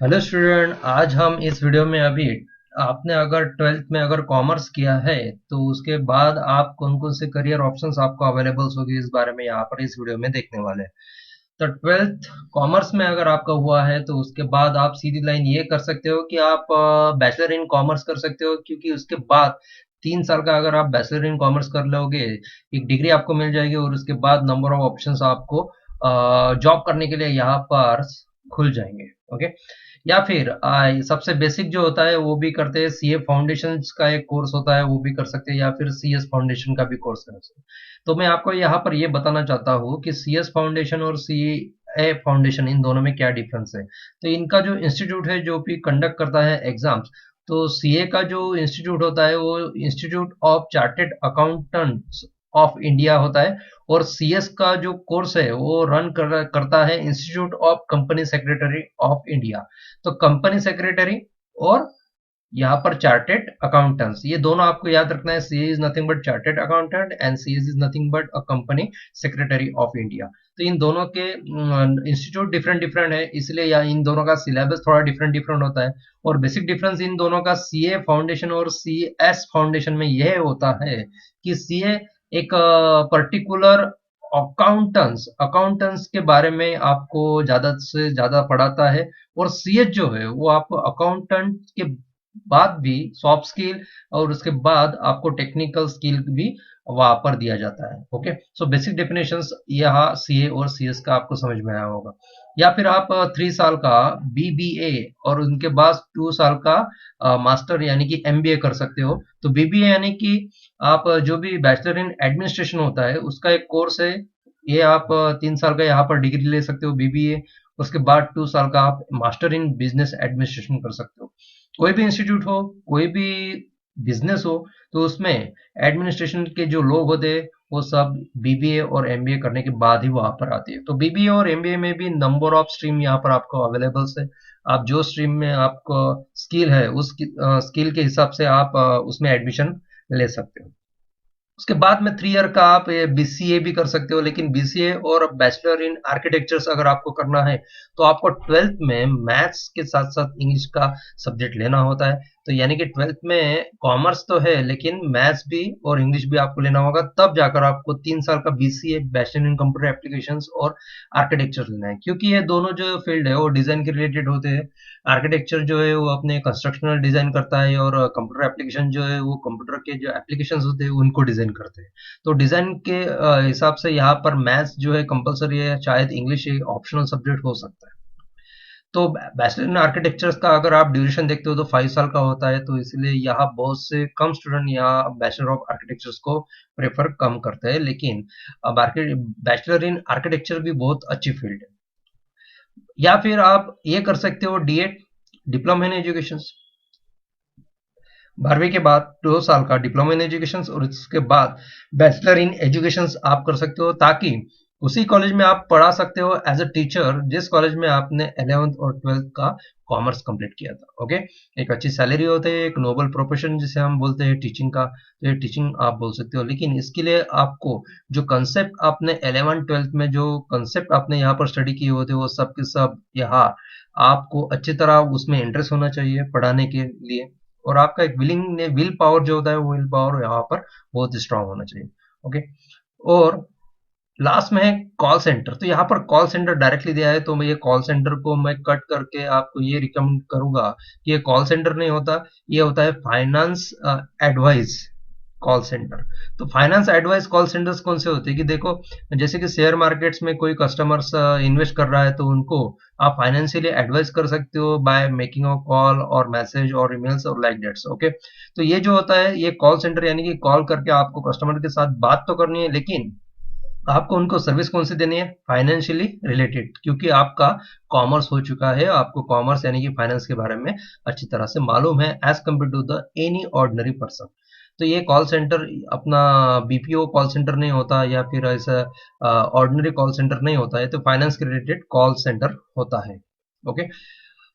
Hello student, आज हम इस वीडियो में अभी आपने अगर ट्वेल्थ में अगर कॉमर्स किया है तो उसके बाद आप कौन कौन से करियर ऑप्शंस आपको अवेलेबल होगी इस बारे में यहाँ पर इस वीडियो में देखने वाले हैं। तो ट्वेल्थ कॉमर्स में अगर आपका हुआ है तो उसके बाद आप सीधी लाइन ये कर सकते हो कि आप बैचलर इन कॉमर्स कर सकते हो, क्योंकि उसके बाद 3 साल का अगर आप बैचलर इन कॉमर्स कर लोगे एक डिग्री आपको मिल जाएगी और उसके बाद नंबर ऑफ ऑप्शंस आपको जॉब करने के लिए यहाँ पर खुल जाएंगे। ओके, या फिर सबसे बेसिक जो होता है वो भी करते हैं, सीए फाउंडेशन का एक कोर्स होता है वो भी कर सकते हैं, या फिर सीएस फाउंडेशन का भी कोर्स कर सकते हैं। तो मैं आपको यहाँ पर ये बताना चाहता हूँ कि सीएस फाउंडेशन और सीए फाउंडेशन इन दोनों में क्या डिफरेंस है। तो इनका जो इंस्टीट्यूट है जो भी कंडक्ट करता है एग्जाम्स, तो सीए का जो इंस्टीट्यूट होता है वो institute of chartered accountants of India होता है, और सीएस का जो कोर्स है वो करता है institute of company secretary of India. तो कंपनी सेक्रेटरी और यहाँ पर चार्टेड अकाउंटेंट्स, ये दोनों आपको याद रखना है। C is nothing but chartered accountant and C is nothing but a company secretary of India. तो इन दोनों के इंस्टीट्यूट डिफरेंट डिफरेंट है, इसलिए या इन दोनों का सिलेबस थोड़ा डिफरेंट डिफरेंट होता है। और बेसिक डिफरेंस इन दोनों का सीए फाउंडेशन और सी एस फाउंडेशन में यह होता है कि सीए एक पर्टिकुलर अकाउंटेंट्स अकाउंटेंट्स के बारे में आपको ज्यादा से ज्यादा पढ़ाता है, और सीएच जो है वो आपको अकाउंटेंट के बाद भी सॉफ्ट स्किल और उसके बाद आपको टेक्निकल स्किल भी वहां पर दिया जाता है। ओके, सो बेसिक डेफिनेशंस यहाँ सीए और सीएस का आपको समझ में आया होगा। या फिर आप 3 साल का बीबीए और उनके बाद 2 साल का मास्टर यानी कि एमबीए कर सकते हो। तो बीबीए यानी कि आप जो भी बैचलर इन एडमिनिस्ट्रेशन होता है उसका एक कोर्स है, ये आप 3 साल का यहाँ पर डिग्री ले सकते हो बीबीए। उसके बाद 2 साल का आप मास्टर इन बिजनेस एडमिनिस्ट्रेशन कर सकते हो। कोई भी इंस्टीट्यूट हो, कोई भी बिजनेस हो, तो उसमें एडमिनिस्ट्रेशन के जो लोग होते हैं वो सब बीबीए और एमबीए करने के बाद ही वहां पर आते हैं। तो बीबीए और एमबीए में भी नंबर ऑफ स्ट्रीम यहाँ पर आपको अवेलेबल है। आप जो स्ट्रीम में आपको स्किल है उस स्किल के हिसाब से आप उसमें एडमिशन ले सकते हो। उसके बाद में 3 ईयर का आप बीसीए भी कर सकते हो, लेकिन बीसीए और बैचलर इन आर्किटेक्चर्स अगर आपको करना है तो आपको ट्वेल्थ में मैथ्स के साथ साथ इंग्लिश का सब्जेक्ट लेना होता है। तो यानी कि ट्वेल्थ में कॉमर्स तो है लेकिन मैथ्स भी और इंग्लिश भी आपको लेना होगा, तब जाकर आपको 3 साल का BCA bachelor in computer applications और आर्किटेक्चर लेना है, क्योंकि ये दोनों जो फील्ड है वो डिजाइन के रिलेटेड होते हैं। आर्किटेक्चर जो है वो अपने कंस्ट्रक्शनल डिजाइन करता है, और कंप्यूटर एप्लीकेशन जो है वो कंप्यूटर के जो एप्लीकेशंस होते हैं उनको डिजाइन करते हैं। तो डिजाइन के हिसाब से यहाँ पर मैथ्स जो है कंपलसरी है, शायद इंग्लिश एक ऑप्शनल सब्जेक्ट हो सकता है। तो बैचलर इन आर्किटेक्चर्स का अगर आप ड्यूरेशन देखते हो तो 5 साल का होता है, तो इसलिए यहाँ बहुत से कम स्टूडेंट यहाँ बैचलर ऑफ आर्किटेक्चर्स को प्रेफर कम करते हैं, लेकिन बैचलर इन आर्किटेक्चर भी बहुत अच्छी फील्ड है। या फिर आप ये कर सकते हो डीएड, डिप्लोमा इन एजुकेशन। 12वीं के बाद 2 साल का डिप्लोमा इन एजुकेशन और उसके बाद बैचलर इन एजुकेशन आप कर सकते हो, ताकि उसी कॉलेज में आप पढ़ा सकते हो एज अ टीचर जिस कॉलेज में आपने 11th और 12th का कॉमर्स कंप्लीट किया था। ओके, एक अच्छी सैलरी होती है, एक नोबल प्रोफेशन जिसे हम बोलते हैं टीचिंग का, तो ये टीचिंग आप बोल सकते हो। लेकिन इसके लिए आपको जो कंसेप्ट आपने 11th 12th में जो कंसेप्ट आपने यहाँ पर स्टडी किए होते वो सब के सब यहाँ आपको अच्छी तरह उसमें इंटरेस्ट होना चाहिए पढ़ाने के लिए, और आपका एक विल पावर जो होता है वो विल पावर यहाँ पर बहुत स्ट्रांग होना चाहिए। ओके, और लास्ट में है कॉल सेंटर। तो यहाँ पर कॉल सेंटर डायरेक्टली दिया है, तो मैं ये कॉल सेंटर को मैं कट करके आपको ये रिकमेंड करूंगा कि ये कॉल सेंटर नहीं होता, ये होता है फाइनेंस एडवाइस कॉल सेंटर। तो फाइनेंस एडवाइस कॉल सेंटर्स कौन से होते हैं कि देखो, जैसे कि शेयर मार्केट्स में कोई कस्टमर्स इन्वेस्ट कर रहा है तो उनको आप फाइनेंशियली एडवाइस कर सकते हो बाय मेकिंग अ कॉल और मैसेज और ईमेल्स और लाइक दैट्स। ओके, तो ये जो होता है ये कॉल सेंटर, यानी कि कॉल करके आपको कस्टमर के साथ बात तो करनी है, लेकिन आपको उनको सर्विस कौन सी देनी है, फाइनेंशियली रिलेटेड, क्योंकि आपका कॉमर्स हो चुका है, आपको कॉमर्स यानी कि फाइनेंस के बारे में अच्छी तरह से मालूम है as compare to the any ordinary person. तो ये कॉल सेंटर अपना बीपीओ कॉल सेंटर नहीं होता या फिर ऐसा ऑर्डिनरी कॉल सेंटर नहीं होता है, तो फाइनेंस के रिलेटेड कॉल सेंटर होता है। ओके,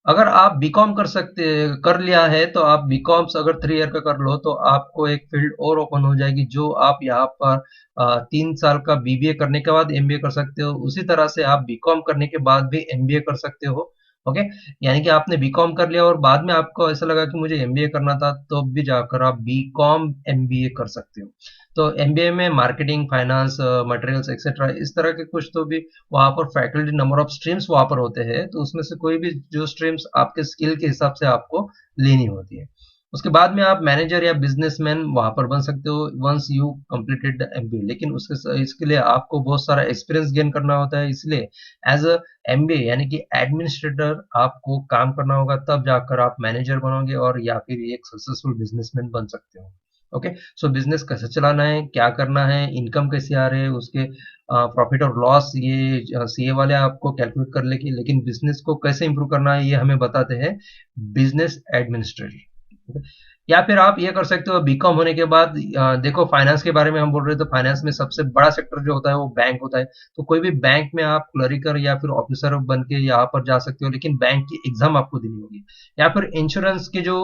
अगर आप बीकॉम कर लिया है तो आप बीकॉम अगर 3 ईयर का कर लो तो आपको एक फील्ड और ओपन हो जाएगी, जो आप यहाँ पर 3 साल का बीबीए करने के बाद एमबीए कर सकते हो। उसी तरह से आप बीकॉम करने के बाद भी एमबीए कर सकते हो, ओके, यानी कि आपने बीकॉम कर लिया और बाद में आपको ऐसा लगा कि मुझे एमबीए करना था, तो भी जाकर आप बीकॉम एमबीए कर सकते हो। तो एमबीए में मार्केटिंग, फाइनेंस, मटेरियल्स एक्सेट्रा इस तरह के कुछ तो भी वहाँ पर फैकल्टी नंबर ऑफ स्ट्रीम्स वहाँ पर होते हैं, तो उसमें से कोई भी जो स्ट्रीम्स आपके स्किल के हिसाब से आपको लेनी होती है। उसके बाद में आप मैनेजर या बिजनेसमैन वहां पर बन सकते हो once you completed the MBA, लेकिन इसके लिए आपको बहुत सारा एक्सपीरियंस गेन करना होता है, इसलिए एज अ एमबीए यानी कि एडमिनिस्ट्रेटर आपको काम करना होगा, तब जाकर आप मैनेजर बनोगे और या फिर एक सक्सेसफुल बिजनेसमैन बन सकते हो। ओके, सो बिजनेस कैसे चलाना है, क्या करना है, इनकम कैसे आ रहे हैं, उसके प्रॉफिट और लॉस ये सीए वाले आपको कैलकुलेट कर लेंगे, लेकिन बिजनेस को कैसे इंप्रूव करना है ये हमें बताते हैं बिजनेस एडमिनिस्ट्रेटर। या फिर आप ये कर सकते हो बीकॉम होने के बाद, देखो फाइनेंस के बारे में हम बोल रहे हैं, तो फाइनेंस में सबसे बड़ा सेक्टर जो होता है वो बैंक होता है। तो कोई भी बैंक में आप क्लरिकल या फिर ऑफिसर बन के यहाँ पर जा सकते हो, लेकिन बैंक की एग्जाम आपको देनी होगी। या फिर इंश्योरेंस के जो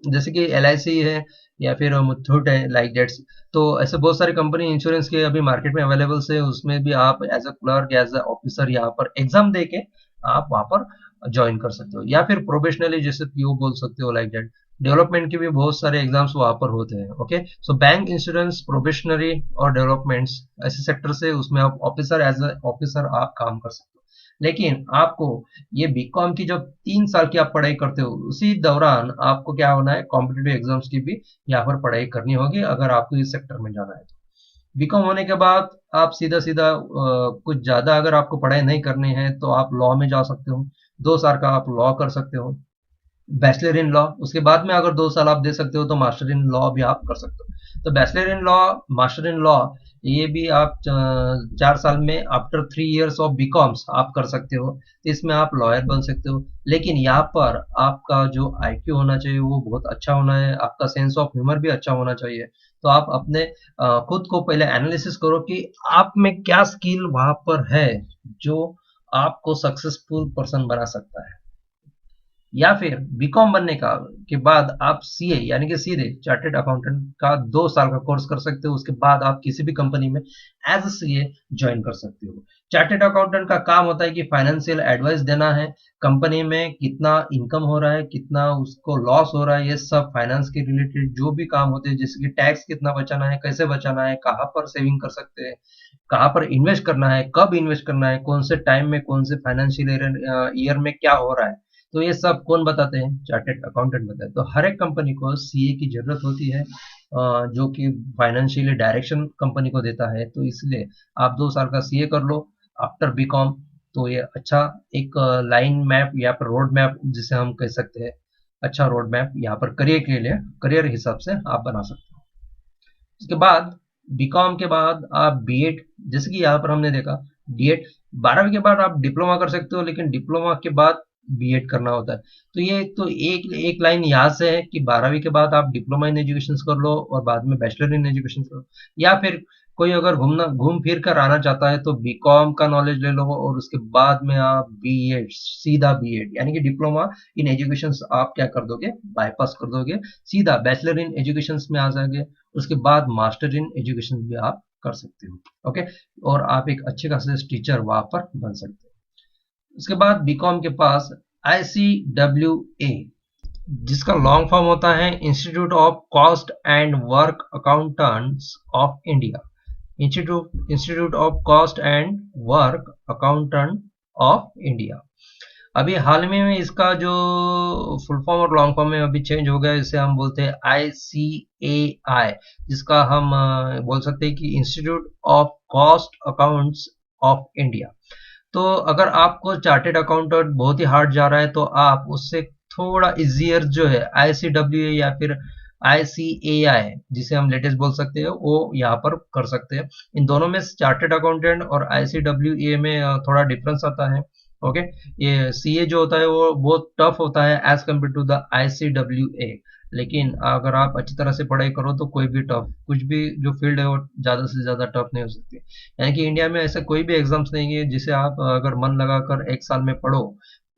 जैसे कि एल आई सी है या फिर मुथूट है, लाइक दैट्स, तो ऐसे बहुत सारी कंपनी इंश्योरेंस के अभी मार्केट में अवेलेबल है, उसमें भी आप as a clerk as a officer यहाँ पर एग्जाम दे के आप वहां पर ज्वाइन कर सकते हो, या फिर प्रोफेशनली जैसे पीओ बोल सकते हो, लाइक दैट। डेवलपमेंट के भी बहुत सारे एग्जाम्स वहां पर होते हैं। Okay, so bank, insurance, probationary और डेवलपमेंट्स ऐसे सेक्टर से उसमें आप ऑफिसर एज ए ऑफिसर आप काम कर सकते हो। लेकिन आपको ये बीकॉम की जब 3 साल की आप पढ़ाई करते हो, उसी दौरान आपको क्या होना है, कॉम्पिटेटिव एग्जाम्स की भी यहाँ पर पढ़ाई करनी होगी अगर आपको इस सेक्टर में जाना है तो। बीकॉम होने के बाद आप सीधा सीधा कुछ ज्यादा अगर आपको पढ़ाई नहीं करनी है तो आप लॉ में जा सकते हो। 2 साल का आप लॉ कर सकते हो, बैचलर इन लॉ। उसके बाद में अगर 2 साल आप दे सकते हो तो मास्टर इन लॉ भी आप कर सकते हो। तो bachelor in law, master in law, ये भी आप 4 साल में आफ्टर 3 इयर्स ऑफ बीकॉम्स आप कर सकते हो, तो इसमें आप लॉयर बन सकते हो। लेकिन यहाँ पर आपका जो आईक्यू होना चाहिए वो बहुत अच्छा होना है, आपका सेंस ऑफ ह्यूमर भी अच्छा होना चाहिए। तो आप अपने खुद को पहले एनालिसिस करो कि आप में क्या स्किल वहां पर है जो आपको सक्सेसफुल पर्सन बना सकता है। या फिर बीकॉम बनने का के बाद आप सीए यानी कि सीधे चार्टेड अकाउंटेंट का 2 साल का कोर्स कर सकते हो, उसके बाद आप किसी भी कंपनी में एज अ सीए ज्वाइन कर सकते हो। चार्टेड अकाउंटेंट का काम होता है कि फाइनेंशियल एडवाइस देना है, कंपनी में कितना इनकम हो रहा है, कितना उसको लॉस हो रहा है, ये सब फाइनेंस के रिलेटेड जो भी काम होते हैं, जैसे कि टैक्स कितना बचाना है, कैसे बचाना है, कहाँ पर सेविंग कर सकते हैं, कहाँ पर इन्वेस्ट करना है, कब इन्वेस्ट करना है, कौन से टाइम में, कौन से फाइनेंशियल ईयर में क्या हो रहा है, तो ये सब कौन बताते हैं, चार्टेड अकाउंटेंट बताते हैं। तो हर एक कंपनी को सीए की जरूरत होती है, जो कि फाइनेंशियली डायरेक्शन कंपनी को देता है, तो इसलिए आप 2 साल का सीए कर लो आफ्टर बीकॉम। तो ये अच्छा एक लाइन मैप या फिर रोड मैप जिसे हम कह सकते हैं, अच्छा रोड मैप यहाँ पर करियर के लिए, करियर हिसाब से आप बना सकते हो। उसके बाद बीकॉम के बाद आप बीएड, जैसे कि यहाँ पर हमने देखा बीएड, 12वीं के बाद आप डिप्लोमा कर सकते हो, लेकिन डिप्लोमा के बाद बीएड करना होता है। तो ये तो एक एक लाइन यहाँ से है कि 12वीं के बाद आप डिप्लोमा इन एजुकेशन कर लो और बाद में बैचलर इन एजुकेशन करो। या फिर कोई अगर घूम फिर कर आना चाहता है तो बीकॉम का नॉलेज ले लो और उसके बाद में आप बीएड, सीधा बीएड यानी कि डिप्लोमा इन एजुकेशन आप क्या कर दोगे, बाईपास कर दोगे, सीधा बैचलर इन एजुकेशन में आ जाओगे। उसके बाद मास्टर इन एजुकेशन भी आप कर सकते हो। ओके, और आप एक अच्छे खासे टीचर वहां पर बन सकते हो। उसके बाद बीकॉम के पास ICWA, जिसका लॉन्ग फॉर्म होता है institute of cost and work accountants of India, institute of cost and work accountant of India. अभी हाल में इसका जो फुल फॉर्म और लॉन्ग फॉर्म में अभी चेंज हो गया, इसे हम बोलते हैं ICAI, जिसका हम बोल सकते हैं कि institute of cost accounts of India. तो अगर आपको चार्टेड अकाउंटेंट बहुत ही हार्ड जा रहा है तो आप उससे थोड़ा इजियर जो है ICWA या फिर ICAI, जिसे हम लेटेस्ट बोल सकते हैं, वो यहाँ पर कर सकते हैं। इन दोनों में चार्टेड अकाउंटेंट और ICWA में थोड़ा डिफरेंस आता है। ओके, ये सीए जो होता है वो बहुत टफ होता है as compare to the ICWA, लेकिन अगर आप अच्छी तरह से पढ़ाई करो तो कोई भी टफ, कुछ भी जो फील्ड है वो ज्यादा से ज्यादा टफ नहीं हो सकती। यानी कि इंडिया में ऐसा कोई भी एग्जाम्स नहीं है जिसे आप अगर मन लगाकर 1 साल में पढ़ो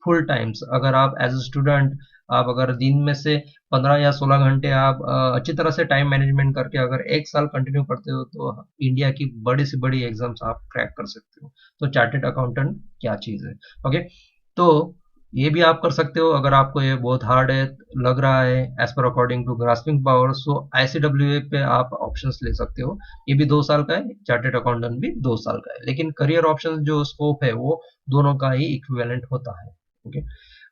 फुल टाइम्स, अगर आप एज ए स्टूडेंट, आप अगर दिन में से 15 या 16 घंटे आप अच्छी तरह से टाइम मैनेजमेंट करके अगर 1 साल कंटिन्यू करते हो तो इंडिया की बड़ी से बड़ी एग्जाम्स आप क्रैक कर सकते हो। तो चार्टेड अकाउंटेंट क्या चीज है। ओके, तो ये भी आप कर सकते हो अगर आपको ये बहुत हार्ड है लग रहा है as per according to grasping power, so ICWA पे आप ऑप्शंस ले सकते हो। ये भी 2 साल का है, चार्टेड अकाउंटेंट भी 2 साल का है, लेकिन करियर ऑप्शन जो स्कोप है वो दोनों का ही इक्विवेलेंट होता है। ओके,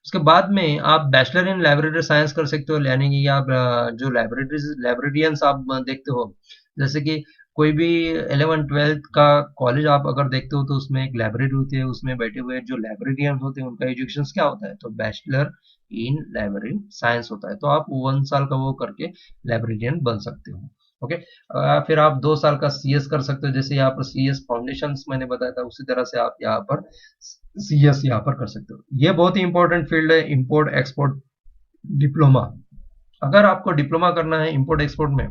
उसके बाद में आप बैचलर इन लाइब्रेरी साइंस कर सकते हो, यानी कि आप जो लाइब्रेरियंस आप देखते हो, जैसे कि कोई भी 11 12 का कॉलेज आप अगर देखते हो तो उसमें एक लाइब्रेरी होती है, उसमें बैठे हुए जो लाइब्रेरियन होते हैं उनका एजुकेशन क्या होता है, तो बैचलर इन लाइब्रेरी साइंस होता है। तो आप 1 साल का वो करके लाइब्रेरियन बन सकते हो। ओके, फिर आप 2 साल का सीएस कर सकते हो, जैसे यहाँ पर सीएस फाउंडेशन मैंने बताया था, उसी तरह से आप यहाँ पर सीएस यहाँ पर कर सकते हो। ये बहुत ही इंपॉर्टेंट फील्ड है, इंपोर्ट एक्सपोर्ट डिप्लोमा। अगर आपको डिप्लोमा करना है इंपोर्ट एक्सपोर्ट में,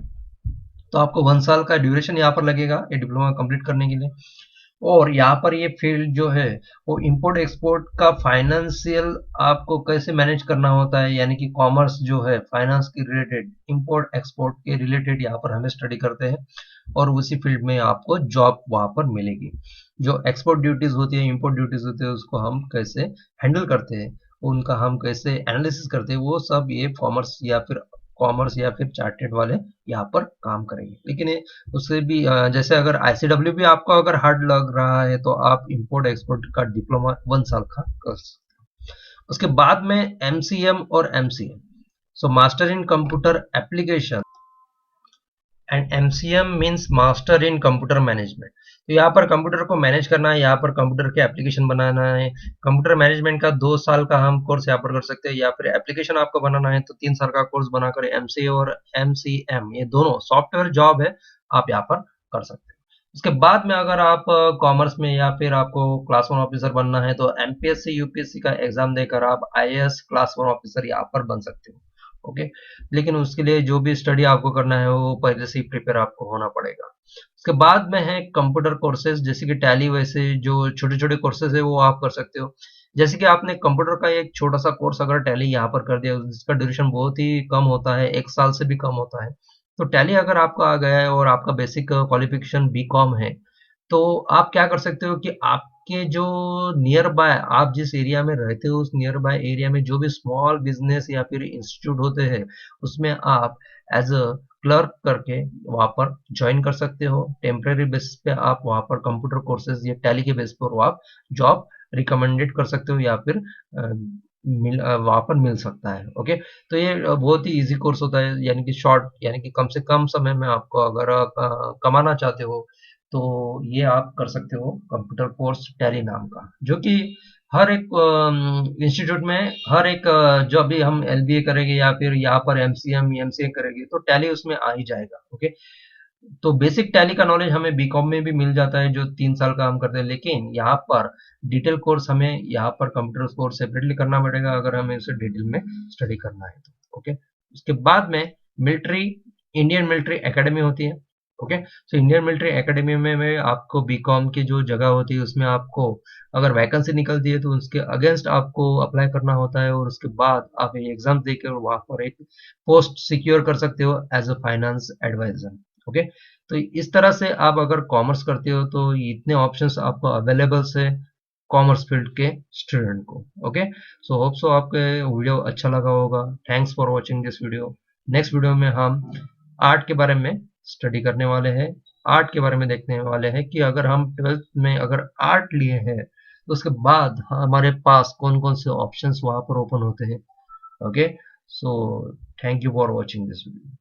तो आपको 1 साल का ड्यूरेशन यहाँ पर लगेगा ये डिप्लोमा कंप्लीट करने के लिए। और यहाँ पर ये फील्ड जो है वो इंपोर्ट एक्सपोर्ट का फाइनेंशियल आपको कैसे मैनेज करना होता है, यानी कि कॉमर्स जो है फाइनेंस के रिलेटेड इंपोर्ट एक्सपोर्ट के रिलेटेड यहाँ पर हमें स्टडी करते हैं, और उसी फील्ड में आपको जॉब वहां पर मिलेगी। जो एक्सपोर्ट ड्यूटीज होती है, इंपोर्ट ड्यूटीज होती है, उसको हम कैसे हैंडल करते हैं, उनका हम कैसे एनालिसिस करते हैं, वो सब ये कॉमर्स या फिर चार्टेड वाले यहाँ पर काम करेंगे। लेकिन उससे भी जैसे अगर आईसीडब्ल्यू भी आपको अगर हार्ड लग रहा है तो आप इंपोर्ट एक्सपोर्ट का डिप्लोमा 1 साल का कर सकते हो। उसके बाद में एमसीएम और MCM, so master in computer application and MCM means master in computer management. तो यहाँ पर कंप्यूटर को मैनेज करना है, यहाँ पर कंप्यूटर के एप्लीकेशन बनाना है। कंप्यूटर मैनेजमेंट का 2 साल का हम कोर्स यहाँ पर कर सकते हैं, या फिर एप्लीकेशन आपको बनाना है तो 3 साल का कोर्स बनाकर एमसीए और एमसीएम ये दोनों सॉफ्टवेयर जॉब है आप यहाँ पर कर सकते हैं। उसके बाद में अगर आप कॉमर्स में या फिर आपको क्लास 1 ऑफिसर बनना है तो एमपीएससी यूपीएससी का एग्जाम देकर आप आईएएस क्लास 1 ऑफिसर यहाँ पर बन सकते हो। ओके, लेकिन उसके लिए जो भी स्टडी आपको करना है वो पहले से ही प्रिपेयर आपको होना पड़ेगा। उसके बाद में है कंप्यूटर कोर्सेज, जैसे कि टैली, वैसे जो छोटे छोटे कोर्सेज है वो आप कर सकते हो। जैसे कि आपने कंप्यूटर का एक छोटा सा कोर्स अगर टैली यहाँ पर कर दिया जिसका ड्यूरेशन बहुत ही कम होता है, 1 साल से भी कम होता है, तो टैली अगर आपका आ गया है और आपका बेसिक क्वालिफिकेशन बीकॉम है, तो आप क्या कर सकते हो कि आपके जो नियर बाय आप जिस एरिया में रहते हो उस नियर बाय एरिया में जो भी स्मॉल बिजनेस या फिर इंस्टीट्यूट होते हैं उसमें आप एज अ क्लर्क करके वहां पर ज्वाइन कर सकते हो। टेम्परेरी बेसिस पे आप वहां पर कंप्यूटर कोर्सेज या टैली के बेस पर आप जॉब रिकमेंडेड कर सकते हो, या फिर वहां पर मिल सकता है। ओके, तो ये बहुत ही इजी कोर्स होता है, यानी कि शॉर्ट, यानी कि कम से कम समय में आपको अगर कमाना चाहते हो तो ये आप कर सकते हो कंप्यूटर कोर्स टैली नाम का, जो कि हर एक इंस्टीट्यूट में हर एक जो अभी हम एलबीए करेंगे या फिर यहाँ पर एमसीएम एमसीए करेंगे तो टैली उसमें आ ही जाएगा। ओके, तो बेसिक टैली का नॉलेज हमें बीकॉम में भी मिल जाता है जो 3 साल का हम करते हैं, लेकिन यहाँ पर डिटेल कोर्स हमें यहाँ पर कंप्यूटर कोर्स सेपरेटली करना पड़ेगा अगर हमें उसे डिटेल में स्टडी करना है तो। ओके, उसके बाद में मिलिट्री, इंडियन मिलिट्री एकेडमी होती है। Okay, so Indian military academy में आपको बीकॉम की जो जगह होती है उसमें आपको अगर वैकेंसी निकलती है तो उसके अगेंस्ट आपको अप्लाई करना होता है, और उसके बाद आप एग्जाम देकर वहां पर एक पोस्ट सिक्योर कर सकते हो as a finance advisor. Okay, तो इस तरह से आप अगर कॉमर्स करते हो तो इतने ऑप्शंस आपको अवेलेबल है कॉमर्स फील्ड के स्टूडेंट को। ओके, सो होप सो आपके वीडियो अच्छा लगा होगा। Thanks for watching this video. Next video में हम आर्ट के बारे में स्टडी करने वाले हैं। आर्ट के बारे में देखने वाले हैं कि अगर हम 12th में अगर आर्ट लिए हैं तो उसके बाद हमारे पास कौन कौन से ऑप्शंस वहां पर ओपन होते हैं। Okay, so thank you for watching this video.